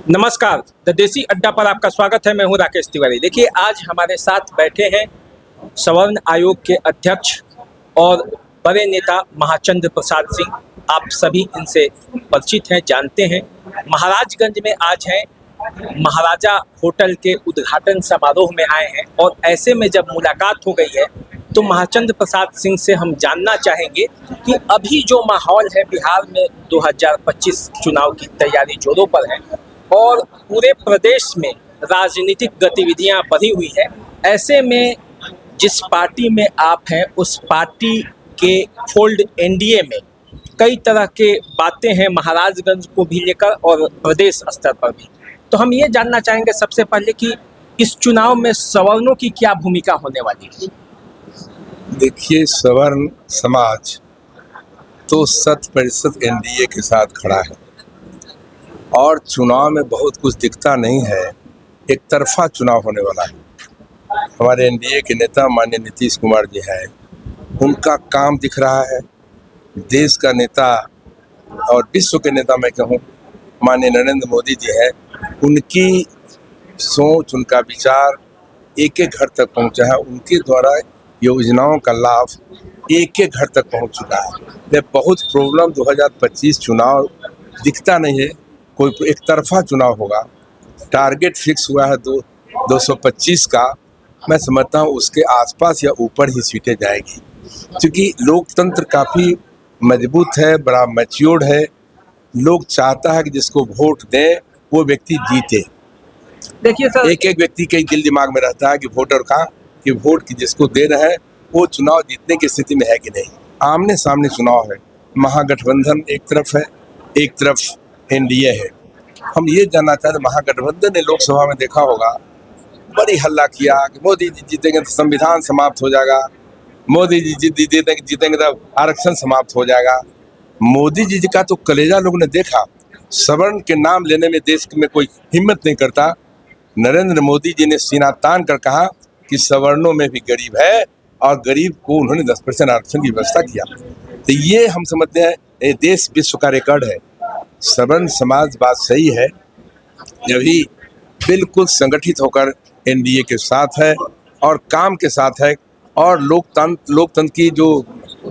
नमस्कार, द देसी अड्डा पर आपका स्वागत है। मैं हूं राकेश तिवारी। देखिए, आज हमारे साथ बैठे हैं सवर्ण आयोग के अध्यक्ष और बड़े नेता महाचंद्र प्रसाद सिंह। आप सभी इनसे परिचित हैं, जानते हैं। महाराजगंज में आज हैं, महाराजा होटल के उद्घाटन समारोह में आए हैं और ऐसे में जब मुलाकात हो गई है तो महाचंद्र प्रसाद सिंह से हम जानना चाहेंगे कि अभी जो माहौल है बिहार में 2025 चुनाव की तैयारी जोरों पर है और पूरे प्रदेश में राजनीतिक गतिविधियां बढ़ी हुई है। ऐसे में जिस पार्टी में आप हैं उस पार्टी के फोल्ड एनडीए में कई तरह के बातें हैं महाराजगंज को भी लेकर और प्रदेश स्तर पर भी। तो हम ये जानना चाहेंगे सबसे पहले कि इस चुनाव में सवर्णों की क्या भूमिका होने वाली है। देखिए, सवर्ण समाज तो 100% एनडीए के साथ खड़ा है और चुनाव में बहुत कुछ दिखता नहीं है। एक तरफा चुनाव होने वाला है। हमारे एनडीए के नेता माननीय नीतीश कुमार जी हैं, उनका काम दिख रहा है। देश का नेता और विश्व के नेता मैं कहूँ माननीय नरेंद्र मोदी जी हैं, उनकी सोच, उनका विचार एक एक घर तक पहुँचा है। उनके द्वारा योजनाओं का लाभ एक एक घर तक पहुँच चुका है। ये बहुत प्रॉब्लम 2025 चुनाव दिखता नहीं है। कोई एक तरफा चुनाव होगा। टारगेट फिक्स हुआ है 225 का। मैं समझता हूँ उसके आसपास या ऊपर ही सीटें जाएगी, क्योंकि लोकतंत्र काफ़ी मजबूत है, बड़ा मैच्योर्ड है। लोग चाहता है कि जिसको वोट दें वो व्यक्ति जीते। देखिए सर, एक एक व्यक्ति के दिल दिमाग में रहता है कि वोटर का कि वोट की जिसको दे रहे हैं वो चुनाव जीतने की स्थिति में है कि नहीं। आमने सामने चुनाव है। महागठबंधन एक तरफ है, एक तरफ एनडीए है। हम ये जानना चाहते हैं, महागठबंधन ने लोकसभा में देखा होगा, बड़ी हल्ला किया कि मोदी जी जीतेंगे तो संविधान समाप्त हो जाएगा, मोदी जी जीतेंगे तो आरक्षण समाप्त हो जाएगा। मोदी जी का तो कलेजा लोग ने देखा। सवर्ण के नाम लेने में देश में कोई हिम्मत नहीं करता। नरेंद्र मोदी जी ने सीना तान कर कहा कि सवर्णों में भी गरीब है और गरीब को उन्होंने 10% आरक्षण की व्यवस्था किया। तो ये हम समझते हैं ये देश विश्व का रिकॉर्ड है। सवर्ण समाज बात सही है, अभी बिल्कुल संगठित होकर एनडीए के साथ है और काम के साथ है और लोकतंत्र की जो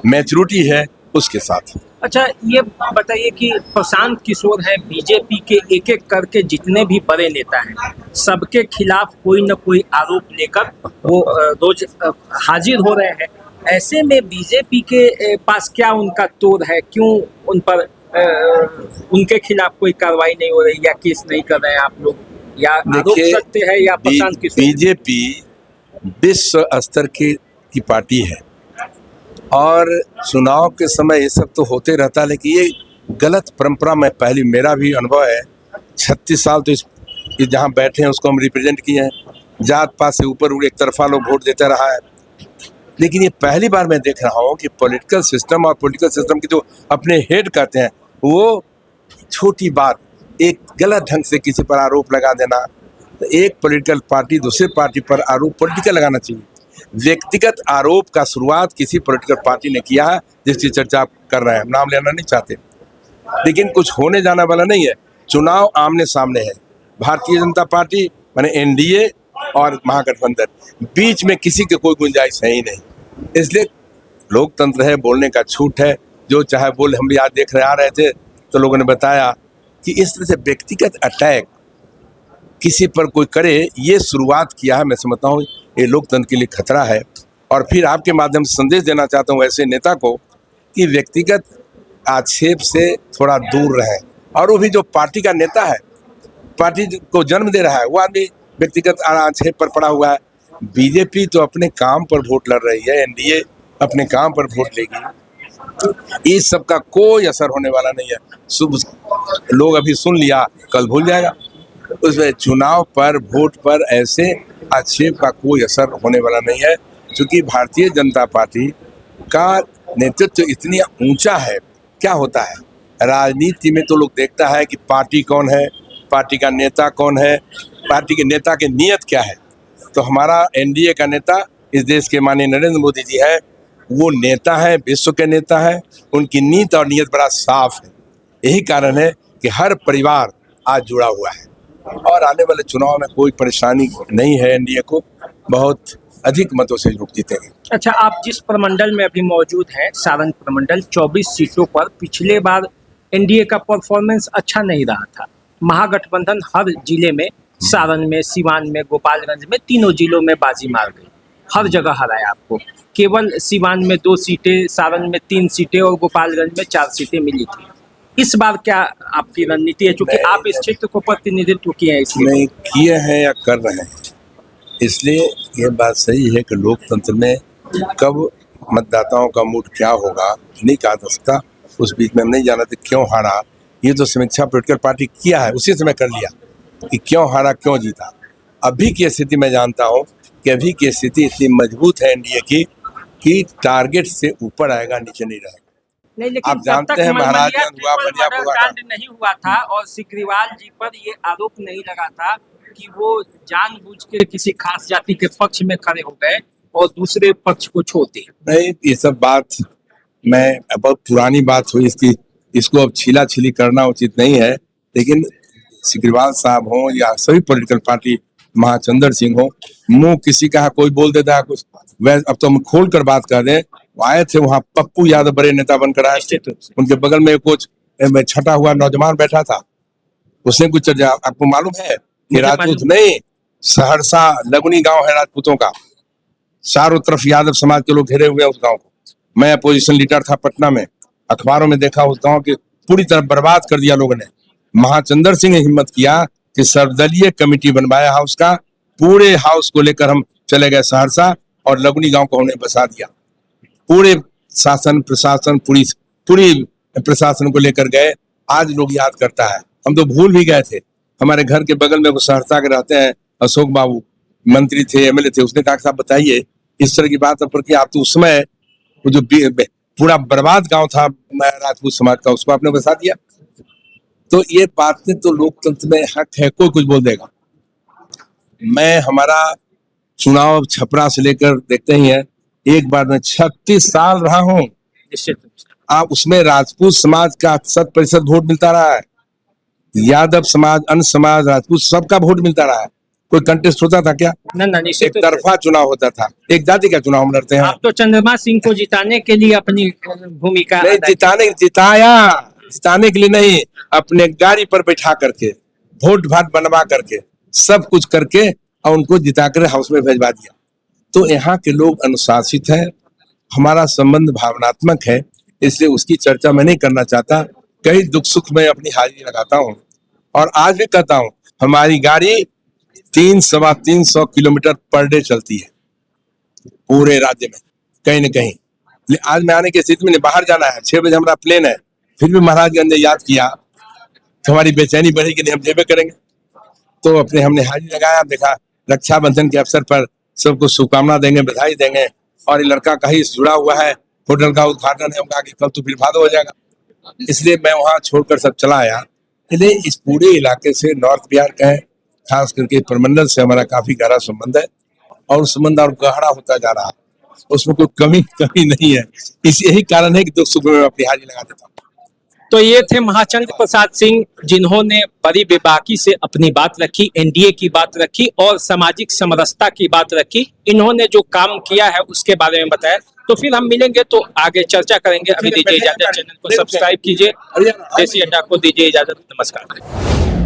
मैच्योरिटी है उसके साथ है। अच्छा ये बताइए कि प्रशांत किशोर हैं, बीजेपी के एक एक करके जितने भी बड़े नेता हैं सबके खिलाफ कोई न कोई आरोप लेकर वो रोज हाजिर हो रहे हैं। ऐसे में बीजेपी के पास क्या उनका तोड़ है, क्यों उन पर उनके खिलाफ कोई कार्रवाई नहीं हो रही या केस नहीं कर रहे हैं आप लोग, या रोक सकते हैं या प्रशांत किशोर? बीजेपी विश्व स्तर की पार्टी है और चुनाव के समय ये सब तो होते रहता है, लेकिन ये गलत परंपरा में मेरा भी अनुभव है। 36 साल तो इस जहाँ बैठे हैं उसको हम रिप्रेजेंट किए हैं। जात पात से ऊपर एक तरफा लोग वोट देते रहा है, लेकिन ये पहली बार मैं देख रहा हूँ कि पॉलिटिकल सिस्टम और पॉलिटिकल सिस्टम की जो अपने हेड कहते हैं वो छोटी बात, एक गलत ढंग से किसी पर आरोप लगा देना। तो एक पॉलिटिकल पार्टी दूसरे पार्टी पर आरोप पॉलिटिकल लगाना चाहिए। व्यक्तिगत आरोप का शुरुआत किसी पॉलिटिकल पार्टी ने किया है जिसकी चर्चा आप कर रहे हैं, हम नाम लेना नहीं चाहते, लेकिन कुछ होने जाना वाला नहीं है। चुनाव आमने सामने है। भारतीय जनता पार्टी माने एनडीए और महागठबंधन, बीच में किसी की कोई गुंजाइश है ही नहीं। इसलिए लोकतंत्र है, बोलने का छूट है, जो चाहे बोले। हम भी आज देख आ रहे थे तो लोगों ने बताया कि इस तरह से व्यक्तिगत अटैक किसी पर कोई करे, ये शुरुआत किया है। मैं समझता हूँ ये लोकतंत्र के लिए खतरा है। और फिर आपके माध्यम से संदेश देना चाहता हूँ ऐसे नेता को कि व्यक्तिगत आक्षेप से थोड़ा दूर रहें। और वो भी जो पार्टी का नेता है, पार्टी को जन्म दे रहा है, वो आदमी व्यक्तिगत आक्षेप पर पड़ा हुआ है। बीजेपी तो अपने काम पर वोट लड़ रही है, एनडीए अपने काम पर वोट लेगी। इस सब का कोई असर होने वाला नहीं है। लोग अभी सुन लिया, कल भूल जाएगा। उसमें चुनाव पर, वोट पर ऐसे आक्षेप का कोई असर होने वाला नहीं है, क्योंकि भारतीय जनता पार्टी का नेतृत्व इतनी ऊंचा है। क्या होता है राजनीति में तो लोग देखता है कि पार्टी कौन है, पार्टी का नेता कौन है, पार्टी के नेता की नीयत क्या है। तो हमारा एनडीए का नेता इस देश के माननीय नरेंद्र मोदी जी है, वो नेता है, विश्व के नेता है। उनकी नीयत और नीयत बड़ा साफ है। यही कारण है कि हर परिवार आज जुड़ा हुआ है। और आने वाले चुनाव में कोई परेशानी नहीं है, एनडीए को बहुत अधिक मतों से लोग जीतेंगे। अच्छा, आप जिस प्रमंडल में अभी मौजूद हैं, सारण प्रमंडल, 24 सीटों पर पिछले बार एनडीए का परफॉर्मेंस अच्छा नहीं रहा था। महागठबंधन हर जिले में, सारण में, सिवान में, गोपालगंज में, तीनों जिलों में बाजी मार गई, हर जगह हराया आपको। केवल सिवान में 2 सीटें, सारण में 3 सीटें और गोपालगंज में 4 सीटें मिली थी। इस बार क्या आपकी रणनीति है, क्योंकि आप इस क्षेत्र को प्रतिनिधित्व किए हैं? इसलिए नहीं किए हैं या कर रहे हैं, इसलिए ये बात सही है कि लोकतंत्र में कब मतदाताओं का मूड क्या होगा नहीं कहा जा सकता। उस बीच में हम नहीं जाना था क्यों हारा, ये तो समीक्षा पॉलिटिकल पार्टी किया है, उसी समय कर लिया कि क्यों हारा क्यों जीता। अभी की स्थिति मैं जानता हूँ कि अभी की स्थिति इतनी मजबूत है एनडीए की कि टारगेट से ऊपर आएगा, नीचे नहीं रहेगा। नहीं, लेकिन आप जानते हैं महाराजगंज हुआ, पंजाब हुआ, कांड नहीं हुआ था और सिग्रीवाल जी पर ये आरोप नहीं लगा था कि वो जानबूझ के किसी खास जाति के पक्ष में खड़े हो गए और दूसरे पक्ष को छोड़ दिए। नहीं, ये सब बात मैं बहुत पुरानी बात हुई, इसको अब छीला छिली करना उचित नहीं है। लेकिन सिग्रीवाल साहब हो या सभी पॉलिटिकल पार्टी, महाचंद्र सिंह हो, मुंह किसी का कोई बोल देता है कुछ, वैसे अब तो हम खोल कर बात कर रहे हैं। आए थे वहाँ पप्पू यादव बड़े नेता बनकर आए थे, उनके बगल में कुछ छटा हुआ नौजवान बैठा था, उसने कुछ चर्चा, आपको मालूम है कि राजपूत नहीं, सहरसा लगुनी गांव है राजपूतों का, चारों तरफ यादव समाज के लोग घेरे हुए हैं उस गांव को। मैं अपोजिशन लीडर था पटना में, अखबारों में देखा उस गांव के पूरी तरह बर्बाद कर दिया लोगों ने। महाचंद्र सिंह ने हिम्मत किया कि सर्वदलीय कमेटी बनवाया हाउस का, पूरे हाउस को लेकर हम चले गए सहरसा और लगुनी गांव को हमने बसा दिया। पूरे शासन प्रशासन पूरी प्रशासन को लेकर गए। आज लोग याद करता है, हम तो भूल भी गए थे। हमारे घर के बगल में वो सहरसा के रहते हैं, अशोक बाबू मंत्री थे, एमएलए थे, उसने कहा साहब बताइए इस तरह की बात पर कि आप तो उस समय वो जो पूरा बर्बाद गांव था राजपूत समाज का, उसको आपने बसा दिया। तो ये बातें तो लोकतंत्र में हक है, कोई कुछ बोल देगा। मैं हमारा चुनाव छपरा से लेकर देखते ही है, एक बार मैं 36 साल रहा हूँ, आप उसमें राजपूत समाज का 100% वोट मिलता रहा है, यादव समाज, अन्य समाज, राजपूत सबका वोट मिलता रहा है। कोई कंटेस्ट होता था क्या? ना, एक तरफा चुनाव होता था, एक जाति का चुनाव हम लड़ते हैं। आप तो चंद्रमा सिंह को जिताने के लिए अपनी भूमिका नहीं, जिताने के लिए नहीं, अपने गाड़ी पर बैठा करके, वोट भाट बनवा करके, सब कुछ करके और उनको जिता कर हाउस में भेजवा दिया। तो यहाँ के लोग अनुशासित हैं, हमारा संबंध भावनात्मक है, इसलिए उसकी चर्चा मैं नहीं करना चाहता। कई दुख सुख में अपनी हाजिरी लगाता हूँ और आज भी कहता हूँ, हमारी गाड़ी 300-350 किलोमीटर पर डे चलती है पूरे राज्य में कहीं न कहीं। आज मैं आने की स्थिति में बाहर जाना है, 6 बजे हमारा प्लेन है, फिर भी महाराजगंज ने याद किया तो हमारी बेचैनी बढ़ेगी, नहीं हम जेबे करेंगे। तो अपने हमने हाजिरी लगाया, देखा रक्षाबंधन के अवसर पर सबको शुभकामना देंगे, बधाई देंगे। और ये लड़का कहीं जुड़ा हुआ है, होटल का उद्घाटन है, कहा कि कल तो फिर भादो हो जाएगा, इसलिए मैं वहाँ छोड़कर सब चला आया। इसलिए इस पूरे इलाके से, नॉर्थ बिहार का है, खास करके प्रमंडल से हमारा काफी गहरा संबंध है और संबंध और गहरा होता जा रहा है, उसमें कोई कमी नहीं है। यही कारण है कि दुख सुख में अपनी हाजिरी लगा देता हूँ। तो ये थे महाचंद्र प्रसाद सिंह, जिन्होंने बड़ी बेबाकी से अपनी बात रखी, एनडीए की बात रखी और सामाजिक समरसता की बात रखी। इन्होंने जो काम किया है उसके बारे में बताया। तो फिर हम मिलेंगे तो आगे चर्चा करेंगे। अभी दीजिए इजाजत, चैनल को सब्सक्राइब कीजिए, देसी अड्डा को दीजिए इजाजत, नमस्कार।